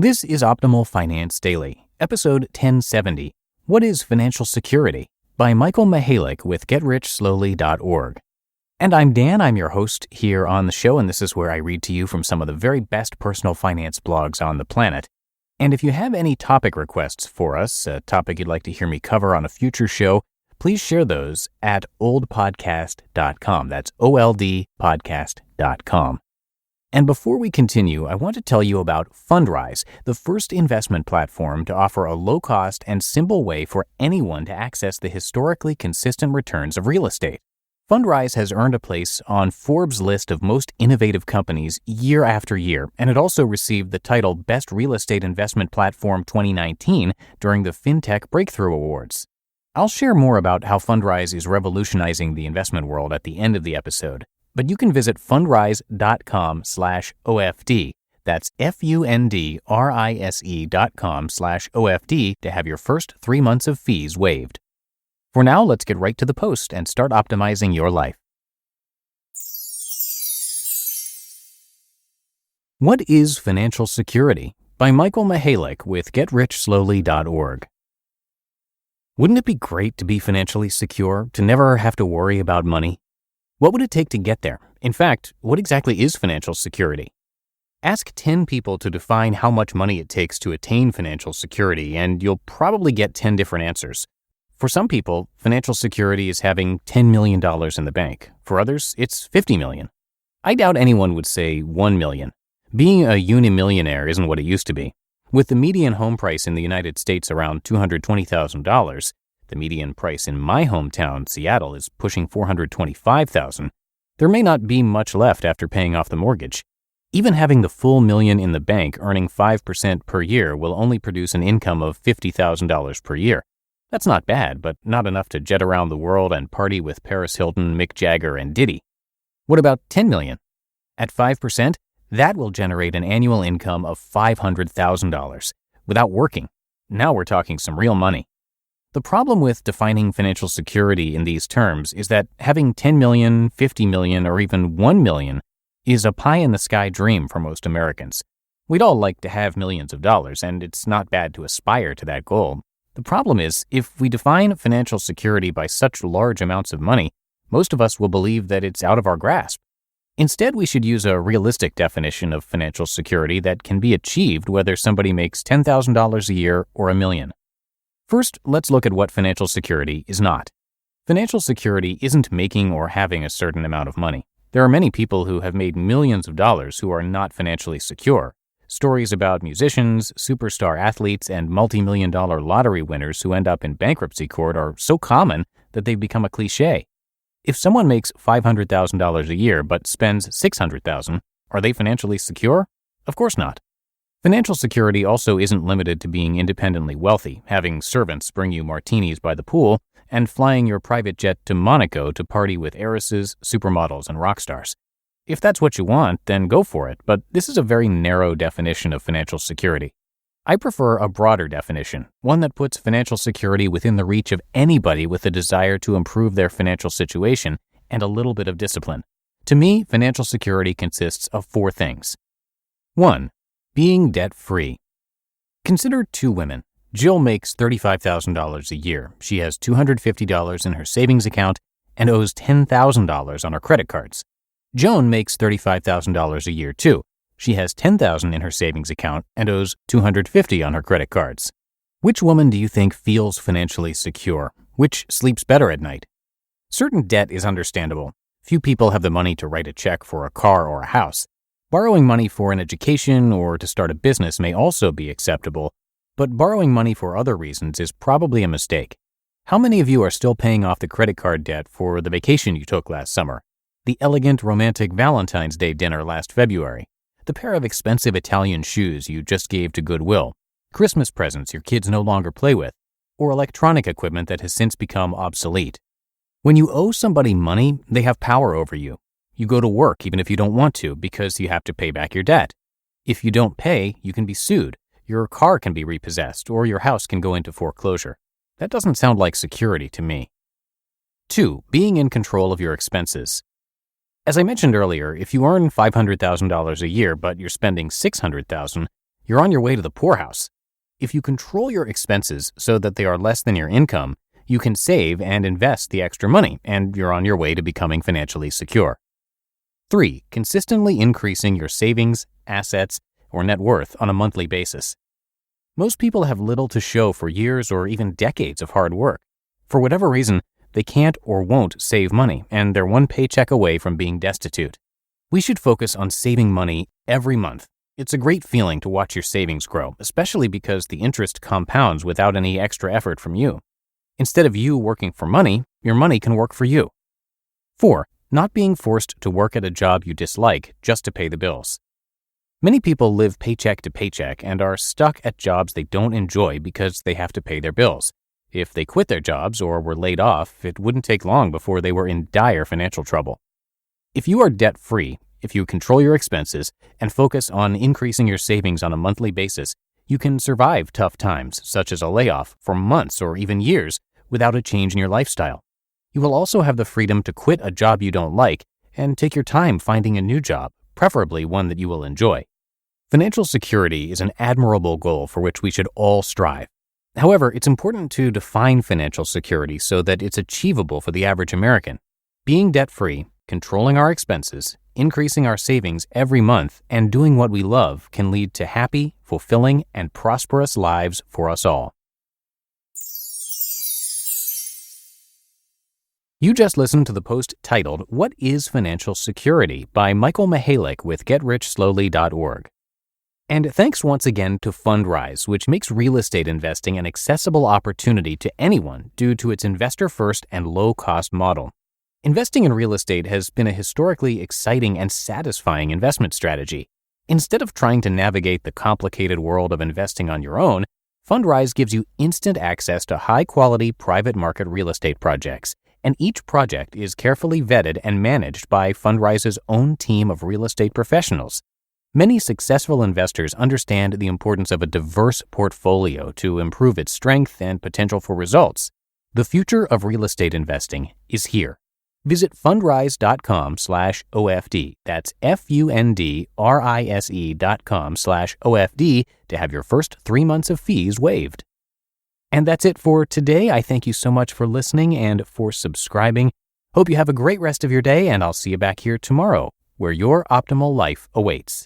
This is Optimal Finance Daily, episode 1070, What is Financial Security? By Michael Mihalik with GetRichSlowly.org. And I'm Dan, I'm your host here on the show, and this is where I read to you from some of the very best personal finance blogs on the planet. And if you have any topic requests for us, a topic you'd like to hear me cover on a future show, please share those at oldpodcast.com. That's oldpodcast.com. And before we continue, I want to tell you about Fundrise, the first investment platform to offer a low-cost and simple way for anyone to access the historically consistent returns of real estate. Fundrise has earned a place on Forbes' list of most innovative companies year after year, and it also received the title Best Real Estate Investment Platform 2019 during the FinTech Breakthrough Awards. I'll share more about how Fundrise is revolutionizing the investment world at the end of the episode. But you can visit fundrise.com/OFD. That's fundrise.com/OFD to have your first 3 months of fees waived. For now, let's get right to the post and start optimizing your life. What is Financial Security? By Michael Mihalik with GetRichSlowly.org. Wouldn't it be great to be financially secure, to never have to worry about money? What would it take to get there? In fact, what exactly is financial security? Ask 10 people to define how much money it takes to attain financial security, and you'll probably get 10 different answers. For some people, financial security is having $10 million in the bank. For others, it's $50 million. I doubt anyone would say $1 million. Being a unimillionaire isn't what it used to be. With the median home price in the United States around $220,000, the median price in my hometown, Seattle, is pushing $425,000. There may not be much left after paying off the mortgage. Even having the full million in the bank earning 5% per year will only produce an income of $50,000 per year. That's not bad, but not enough to jet around the world and party with Paris Hilton, Mick Jagger, and Diddy. What about $10 million? At 5%, that will generate an annual income of $500,000 without working. Now we're talking some real money. The problem with defining financial security in these terms is that having 10 million, 50 million, or even 1 million is a pie-in-the-sky dream for most Americans. We'd all like to have millions of dollars, and it's not bad to aspire to that goal. The problem is, if we define financial security by such large amounts of money, most of us will believe that it's out of our grasp. Instead, we should use a realistic definition of financial security that can be achieved whether somebody makes $10,000 a year or $1 million. First, let's look at what financial security is not. Financial security isn't making or having a certain amount of money. There are many people who have made millions of dollars who are not financially secure. Stories about musicians, superstar athletes, and multi-million-dollar lottery winners who end up in bankruptcy court are so common that they've become a cliché. If someone makes $500,000 a year but spends $600,000, are they financially secure? Of course not. Financial security also isn't limited to being independently wealthy, having servants bring you martinis by the pool, and flying your private jet to Monaco to party with heiresses, supermodels, and rock stars. If that's what you want, then go for it, but this is a very narrow definition of financial security. I prefer a broader definition, one that puts financial security within the reach of anybody with a desire to improve their financial situation and a little bit of discipline. To me, financial security consists of 4 things. 1. Being debt-free. Consider 2 women. Jill makes $35,000 a year. She has $250 in her savings account and owes $10,000 on her credit cards. Joan makes $35,000 a year too. She has $10,000 in her savings account and owes $250 on her credit cards. Which woman do you think feels financially secure? Which sleeps better at night? Certain debt is understandable. Few people have the money to write a check for a car or a house. Borrowing money for an education or to start a business may also be acceptable, but borrowing money for other reasons is probably a mistake. How many of you are still paying off the credit card debt for the vacation you took last summer, the elegant romantic Valentine's Day dinner last February, the pair of expensive Italian shoes you just gave to Goodwill, Christmas presents your kids no longer play with, or electronic equipment that has since become obsolete? When you owe somebody money, they have power over you. You go to work even if you don't want to because you have to pay back your debt. If you don't pay, you can be sued, your car can be repossessed, or your house can go into foreclosure. That doesn't sound like security to me. 2. Being in control of your expenses. As I mentioned earlier, if you earn $500,000 a year but you're spending $600,000, you're on your way to the poorhouse. If you control your expenses so that they are less than your income, you can save and invest the extra money, and you're on your way to becoming financially secure. 3. Consistently increasing your savings, assets, or net worth on a monthly basis. Most people have little to show for years or even decades of hard work. For whatever reason, they can't or won't save money, and they're one paycheck away from being destitute. We should focus on saving money every month. It's a great feeling to watch your savings grow, especially because the interest compounds without any extra effort from you. Instead of you working for money, your money can work for you. 4. Not being forced to work at a job you dislike just to pay the bills. Many people live paycheck to paycheck and are stuck at jobs they don't enjoy because they have to pay their bills. If they quit their jobs or were laid off, it wouldn't take long before they were in dire financial trouble. If you are debt-free, if you control your expenses and focus on increasing your savings on a monthly basis, you can survive tough times, such as a layoff, for months or even years without a change in your lifestyle. You will also have the freedom to quit a job you don't like and take your time finding a new job, preferably one that you will enjoy. Financial security is an admirable goal for which we should all strive. However, it's important to define financial security so that it's achievable for the average American. Being debt-free, controlling our expenses, increasing our savings every month, and doing what we love can lead to happy, fulfilling, and prosperous lives for us all. You just listened to the post titled, "What is Financial Security?" by Michael Mihalik with GetRichSlowly.org. And thanks once again to Fundrise, which makes real estate investing an accessible opportunity to anyone due to its investor-first and low-cost model. Investing in real estate has been a historically exciting and satisfying investment strategy. Instead of trying to navigate the complicated world of investing on your own, Fundrise gives you instant access to high-quality private market real estate projects, and each project is carefully vetted and managed by Fundrise's own team of real estate professionals. Many successful investors understand the importance of a diverse portfolio to improve its strength and potential for results. The future of real estate investing is here. Visit fundrise.com/OFD. That's fundrise.com/OFD to have your first 3 months of fees waived. And that's it for today. I thank you so much for listening and for subscribing. Hope you have a great rest of your day, and I'll see you back here tomorrow, where your optimal life awaits.